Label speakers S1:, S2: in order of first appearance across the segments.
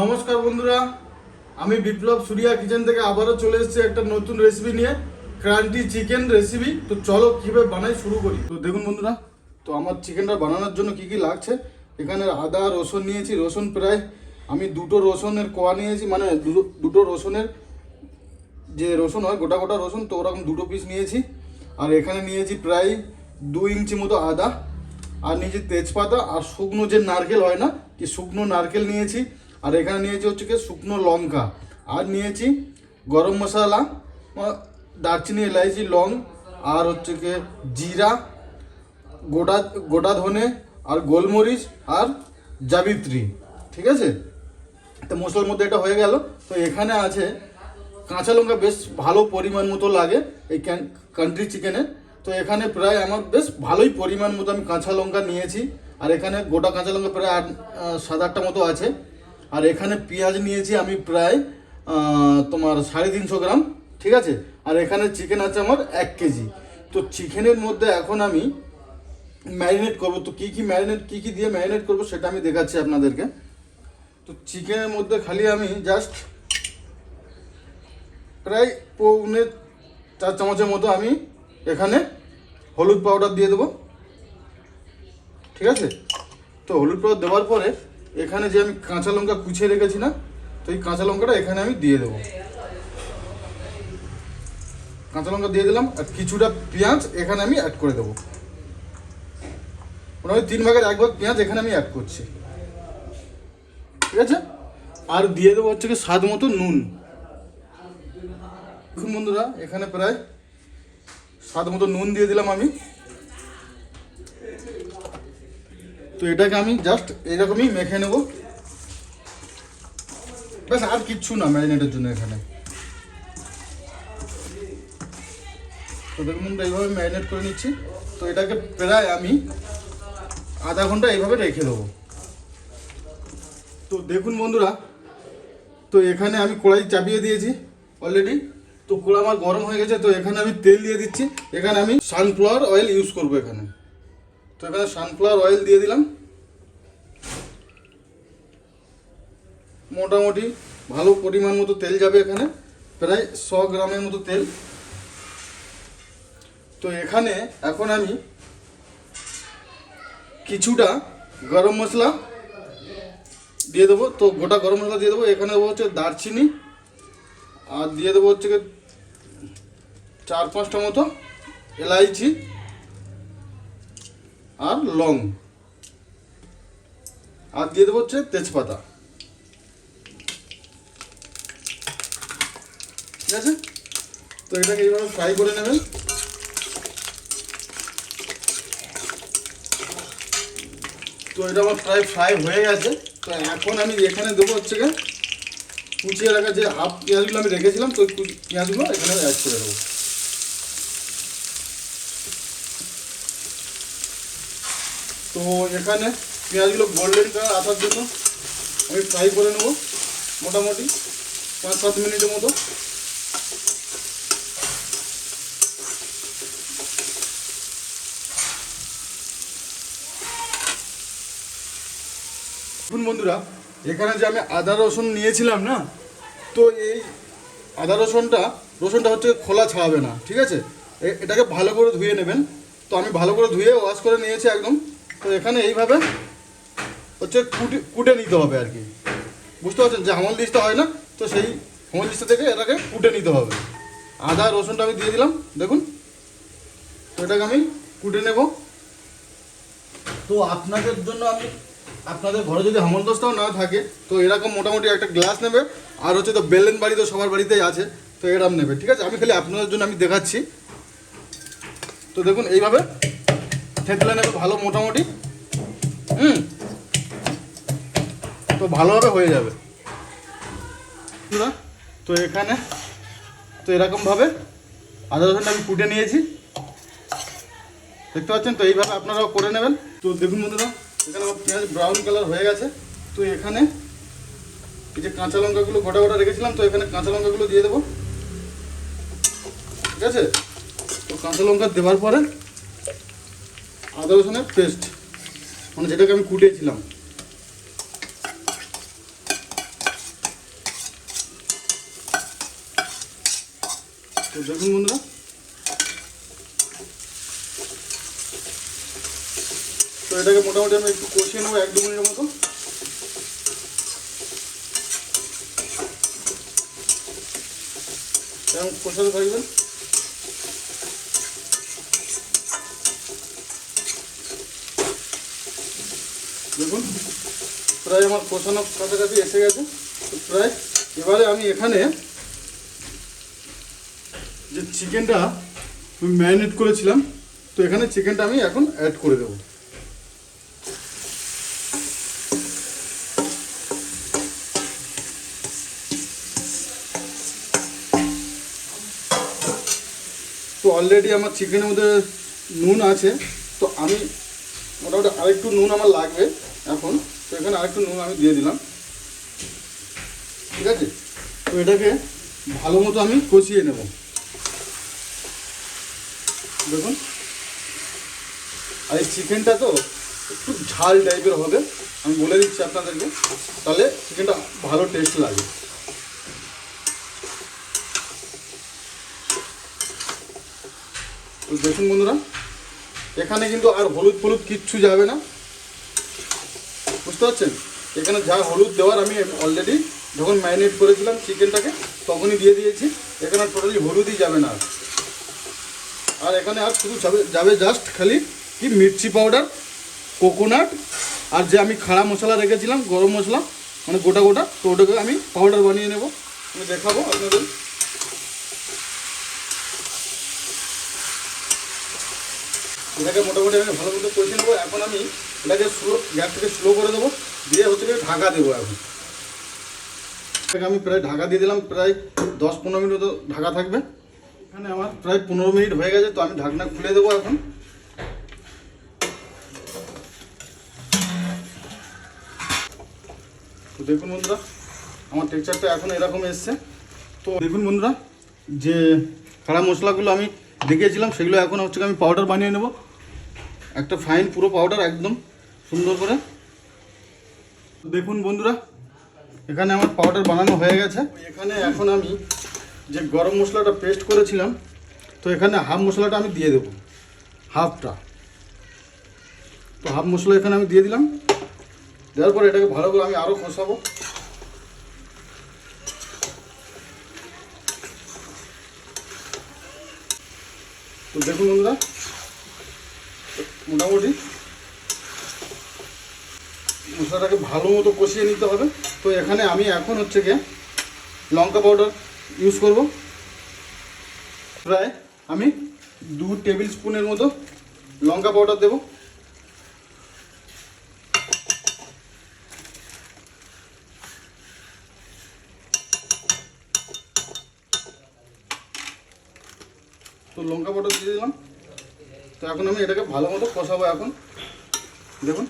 S1: নমস্কার বন্ধুরা, আমি বিপ্লব সুরিয়া কিচেন থেকে আবারও চলে এসেছি একটা নতুন রেসিপি নিয়ে, ক্রান্তি চিকেন রেসিপি। তো চলো কিভাবে বানাই শুরু করি। তো দেখুন বন্ধুরা, তো আমার চিকেনটা বানানোর জন্য কি কি লাগছে, এখানে আদা রসুন নিয়েছি। রসুন প্রায় আমি দুটো রসুনের কোয়া নিয়েছি, মানে দুটো রসুনের যে রসুন হয় গোটা গোটা রসুন, তো ওরকম দুটো পিস নিয়েছি। আর এখানে নিয়েছি প্রায় 2 ইঞ্চি মতো আদা, আর নিয়েছি তেজপাতা, আর শুকনো যে নারকেল হয় না, কি শুকনো নারকেল নিয়েছি। আর এখানে নিয়েছি হচ্ছে কি শুকনো লঙ্কা, আর নিয়েছি গরম মশলা, দারচিনি, এলাইচি, লং, আর হচ্ছে কি জিরা, গোটা গোটা ধনে, আর গোলমরিচ, আর জাবিত্রী। ঠিক আছে, তো মশলার মধ্যে এটা হয়ে গেল। তো এখানে আছে কাঁচা লঙ্কা, বেশ ভালো পরিমাণ মতো লাগে এই কান্ট্রি চিকেনে। তো এখানে প্রায় আমার বেশ ভালোই পরিমাণ মতো আমি কাঁচা লঙ্কা নিয়েছি। আর এখানে গোটা কাঁচা লঙ্কা প্রায় 7-8টা মতো আছে। আর এখানে পেঁয়াজ নিয়েছি আমি প্রায় তোমার 350 গ্রাম। ঠিক আছে, আর এখানে চিকেন আছে আমার 1 কেজি। তো চিকেনের মধ্যে এখন আমি ম্যারিনেট করব। তো কী কী দিয়ে ম্যারিনেট করব সেটা আমি দেখাচ্ছি আপনাদেরকে। তো চিকেনের মধ্যে খালি আমি জাস্ট প্রায় 4 চামচের মতো আমি এখানে হলুদ পাউডার দিয়ে দেবো। ঠিক আছে, তো হলুদ পাউডার দেওয়ার পরে এখানে যে আমি কাঁচা লঙ্কা কুচিয়ে রেখেছি না, তো এই কাঁচা লঙ্কাটা এখানে আমি দিয়ে দেবো। কাঁচা লঙ্কা দিয়ে দিলাম, আর কিছুটা পেঁয়াজ এখানে আমি অ্যাড করে দেবো। মোটামুটি 3 ভাগের 1 ভাগ পেঁয়াজ এখানে আমি অ্যাড করছি। ঠিক আছে, আর দিয়ে দেবো হচ্ছে কি স্বাদ মতো নুন। দেখুন বন্ধুরা, এখানে প্রায় স্বাদ মতো নুন দিয়ে দিলাম আমি। তো এটাকে আমি জাস্ট এরকমই মেখে নেব, ব্যাস, আর কিচ্ছু না ম্যারিনেটের জন্য এখানে। তো দেখুন বন্ধুরা, এইভাবে ম্যারিনেট করে নিচ্ছি। তো এটাকে প্রায় আমি আধা ঘন্টা এইভাবে রেখে দেবো। তো দেখুন বন্ধুরা, তো এখানে আমি কড়াই চাপিয়ে দিয়েছি অলরেডি। তো কড়া আমার গরম হয়ে গেছে। তো এখানে আমি তেল দিয়ে দিচ্ছি। এখানে আমি সানফ্লাওয়ার অয়েল ইউজ করবো এখানে। তো এখানে সানফ্লাওয়ার অয়েল দিয়ে দিলাম, মোটামুটি ভালো পরিমাণ মতো তেল যাবে এখানে, প্রায় 100 গ্রামের মতো তেল। তো এখানে এখন আমি কিছুটা গরম মশলা দিয়ে দেবো। তো গোটা গরম মশলা দিয়ে দেবো। এখানে দেবো হচ্ছে দারচিনি, আর দিয়ে দেবো হচ্ছে 4-5টা মতো এলাইচি, আর লং, আর দিয়ে দেবো হচ্ছে তেজপাতা। ঠিক আছে, তো এটাকে এইভাবে ফ্রাই করে নেবেন। তো এটা আমার প্রায় ফ্রাই হয়ে গেছে। তো এখন আমি এখানে দেবো হচ্ছে কুচিয়ে রাখা যে হাফ পেঁয়াজগুলো আমি রেখেছিলাম, তো পেঁয়াজগুলো এখানে অ্যাড করে দেবো। তো এখানে পেঁয়াজগুলো গোল্ডেন কালার আসার জন্য আমি ফ্রাই করে নেবো মোটামুটি 5-7 মিনিটের মতো। দেখুন বন্ধুরা, এখানে যে আমি আদা রসুন নিয়েছিলাম না, তো এই আদা রসুনটা হচ্ছে খোলা ছাড়াবে না। ঠিক আছে, এটাকে ভালো করে ধুয়ে নেবেন। তো আমি ভালো করে ধুয়ে ওয়াশ করে নিয়েছি একদম। তো এখানে এইভাবে হচ্ছে কুটে নিতে হবে আর কি, বুঝতে পারছেন, যে হামল দিস্তা হয় না, তো সেই হামল দিস্তা থেকে এটাকে কুটে নিতে হবে। আদা রসুনটা আমি দিয়ে দিলাম, দেখুন। তো এটাকে আমি কুটে নেব। তো আপনাদের জন্য আমি, আপনাদের ঘরে যদি হামলদস্তাও না থাকে, তো এরকম মোটামুটি একটা গ্লাস নেবে। আর হচ্ছে তো বেলেন বাড়ি তো সবার বাড়িতেই আছে, তো এরকম নেবে। ঠিক আছে, আমি খালি আপনাদের জন্য আমি দেখাচ্ছি। তো দেখুন এইভাবে থেতলে নেবে ভালো মোটামুটি। তো ভালোভাবে হয়ে যাবে। তো এখানে তো এরকমভাবে আদা রসুনটা আমি কুটে নিয়েছি, দেখতে পাচ্ছেন। তো এইভাবে আপনারাও করে নেবেন। তো দেখুন বন্ধুরা, এখানে আমার পেঁয়াজ ব্রাউন কালার হয়ে গেছে। তো এখানে এই যে কাঁচা লঙ্কাগুলো গোটা গোটা রেখেছিলাম, তো এখানে কাঁচা লঙ্কাগুলো দিয়ে দেবো। ঠিক আছে, তো কাঁচা লঙ্কা দেওয়ার পরে আদা রসুনের পেস্ট, মানে যেটাকে আমি কুটিয়েছিলাম, তো দেখুন বন্ধুরা, তো এটাকে মোটামুটি আমি একটু কষিয়ে নেবো 1-2 মিনিটের মতো। এবং কষাতে থাকবেন। দেখুন প্রায় আমার কষানো কাছাকাছি এসে গেছে। তো প্রায় এবারে আমি এখানে যে চিকেনটা আমি ম্যারিনেট করেছিলাম, তো এখানে চিকেনটা আমি এখন অ্যাড করে দেবো। তো অলরেডি আমার চিকেনের মধ্যে নুন আছে, তো আমি মোটামুটি আরেকটু নুন আমার লাগবে এখন। তো এখানে আরেকটু নুন আমি দিয়ে দিলাম, ঠিক আছে। তো এটাকে ভালো মতো আমি কষিয়ে নেব। দেখুন, আর এই চিকেনটা তো একটু ঝাল টাইপের হবে, আমি বলে দিচ্ছি আপনাদেরকে, তাহলে চিকেনটা ভালো টেস্ট লাগে। তো দেখুন বন্ধুরা, এখানে কিন্তু আর হলুদ ফলুদ কিচ্ছু যাবে না, বুঝতে পারছেন। এখানে যা হলুদ দেওয়ার আমি অলরেডি যখন ম্যারিনেট করেছিলাম চিকেনটাকে তখনই দিয়ে দিয়েছি। এখানে টোটালি হলুদই যাবে না। আর এখানে আর শুধু যাবে জাস্ট খালি কি মির্চি পাউডার, কোকোনাট, আর যে আমি খাড়া মশলা রেখেছিলাম গরম মশলা, মানে গোটা গোটা, তো ওটাকে আমি পাউডার বানিয়ে নেব, আমি দেখাবো আপনাদের। এটাকে মোটামুটি আমি ভালো মতো কষে নেবো। এখন আমি এটাকে গ্যাসটাকে স্লো করে দেবো, দিয়ে হচ্ছে ঢাকা দেবো। এখন এটাকে আমি প্রায় ঢাকা দিয়ে দিলাম, প্রায় 10-15 মিনিট মতো ঢাকা থাকবে। এখানে আমার প্রায় 15 মিনিট হয়ে গেছে, তো আমি ঢাকনা খুলে দেবো এখন। তো দেখুন বন্ধুরা, আমার টেক্সচারটা এখন এরকম এসছে। তো দেখুন বন্ধুরা, যে খাড়া মশলাগুলো আমি দেখিয়েছিলাম সেগুলো এখন হচ্ছে আমি পাউডার বানিয়ে নেব, একটা ফাইন পুরো পাউডার একদম সুন্দর করে। দেখুন বন্ধুরা, এখানে আমার পাউডার বানানো হয়ে গেছে। এখানে এখন আমি যে গরম মশলাটা পেস্ট করেছিলাম, তো এখানে হাফ মশলাটা আমি দিয়ে দেবো, হাফটা। তো হাফ মশলা এখানে আমি দিয়ে দিলাম। দেওয়ার পরে এটাকে ভালো করে আমি আরও কষাবো। তো দেখুন বন্ধুরা, মোটামুটি মশলাটাকে ভালো মতো কষিয়ে নিতে হবে। তো এখানে আমি এখন হচ্ছে গিয়ে লঙ্কা পাউডার ইউজ করব। প্রায় আমি 2 টেবিল স্পুনের মতো লঙ্কা পাউডার দেব। তো লঙ্কা পাউডার দিয়ে দিলাম। তো এখন আমি এটাকে ভালো মতো কষাবো। এখন দেখুন,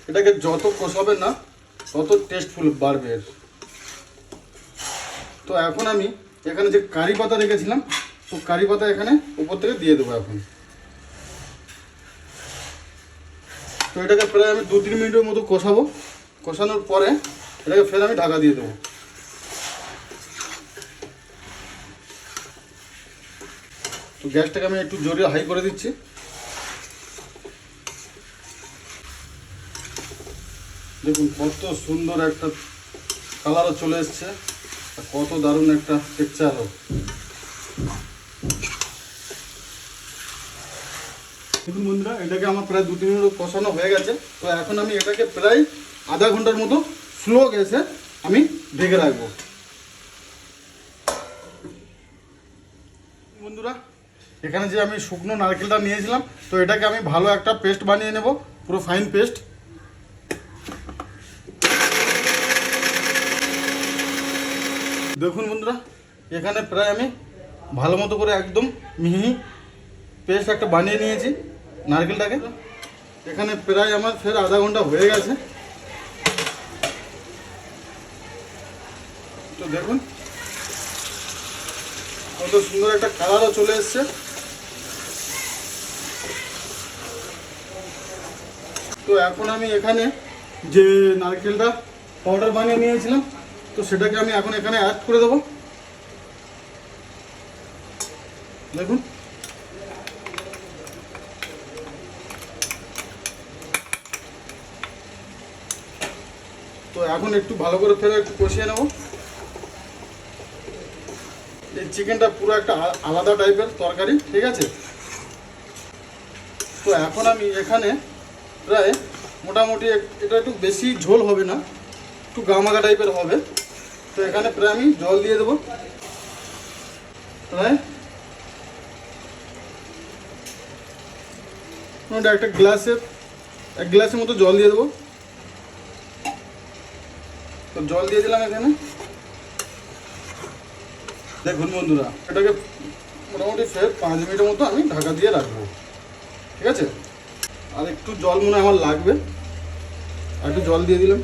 S1: এটাকে যত কষাবেন না তত টেস্টফুল বাড়বে। তো এখন আমি এখানে যে কারি পাতা রেখেছিলাম, তো কারি পাতা এখানে উপর থেকে দিয়ে দেবো এখন। তো এটাকে প্রায় আমি 2-3 মিনিটের মতো কষাবো। কষানোর পরে এটাকে ফের আমি ঢাকা দিয়ে দেবো। তো গ্যাসটাকে আমি একটু জোরে হাই করে দিচ্ছি। দেখুন কত সুন্দর একটা কালারও চলে এসছে, আর কত দারুণ একটা টেক্সচারও। দেখুন বন্ধুরা, এটাকে আমার প্রায় 2-3 মিনিট কষানো হয়ে গেছে। তো এখন আমি এটাকে প্রায় আধা ঘন্টার মতো স্লো গ্যাসে আমি ঢেকে রাখবো। বন্ধুরা, এখানে যে আমি শুকনো নারকেলটা নিয়েছিলাম, তো এটাকে আমি ভালো একটা পেস্ট বানিয়ে নেব, পুরো ফাইন পেস্ট। দেখুন বন্ধুরা, এখানে প্রায় আমি ভালো মতো করে একদম মিহি পেস্ট একটা বানিয়ে নিয়েছি নারকেলটাকে। এখানে প্রায় আমার ফের আধা ঘন্টা হয়ে গেছে। তো দেখুন কত সুন্দর একটা কালারও চলে এসছে। তো এখন আমি এখানে যে নারকেলটা পাউডার বানিয়ে নিয়েছিলাম, তো সেটাকে আমি এখন এখানে অ্যাড করে দেবো। দেখুন তো এখন একটু ভালো করে ফেলে একটু কষিয়ে নেব। এই চিকেনটা পুরো একটা আলাদা টাইপের তরকারি, ঠিক আছে। তো এখন আমি এখানে প্রায় মোটামুটি এটা একটু বেশি ঝোল হবে না, একটু গামাগা টাইপের হবে। তো এখানে প্রায় আমি জল দিয়ে দেবো, প্রায় একটা এক গ্লাসের মতো জল দিয়ে দেবো। তো জল দিয়ে দিলাম এখানে। দেখুন বন্ধুরা, এটাকে মোটামুটি ফের 5 মিনিটের মতো আমি ঢাকা দিয়ে রাখবো, ঠিক আছে। আর একটু জল মনে হয় আমার লাগবে, আর একটু জল দিয়ে দিলাম।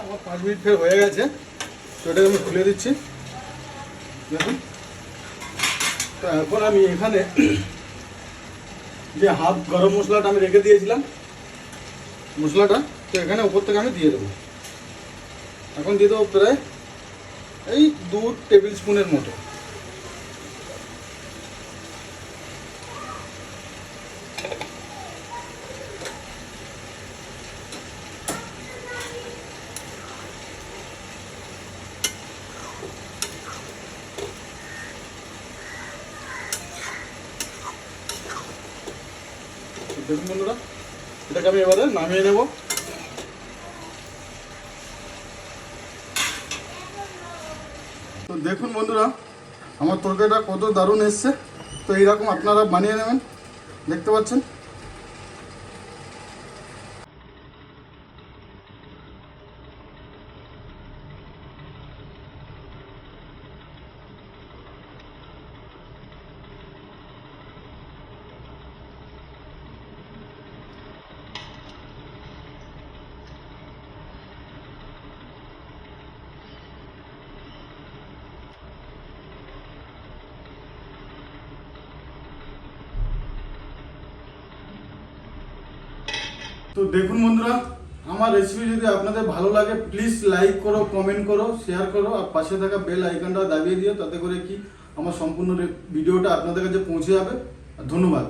S1: আমার 5 মিনিট ফের হয়ে গেছে, তো এটাকে আমি খুলে দিচ্ছি। দেখুন, তো এখন আমি এখানে যে হাফ গরম মশলাটা আমি রেখে দিয়েছিলাম, মশলাটা, তো এখানে উপর থেকে আমি দিয়ে দেবো। এখন দিয়ে দেবো প্রায় এই 2 টেবিল স্পুনের মতো। দেখুন বন্ধুরা, এটাকে আমি এবারে নামিয়ে নেব। তো দেখুন বন্ধুরা, আমার তরকারিটা কত দারুণ এসছে। তো এইরকম আপনারা বানিয়ে নেবেন, দেখতে পাচ্ছেন। তো দেখুন বন্ধুরা, আমার রেসিপি যদি আপনাদের ভালো লাগে প্লিজ লাইক করো, কমেন্ট করো, শেয়ার করো, আর পাশে থাকা বেল আইকনটা দাবিয়ে দিও, তাতে করে কি আমার সম্পূর্ণ ভিডিওটা আপনাদের কাছে পৌঁছে যাবে। ধন্যবাদ।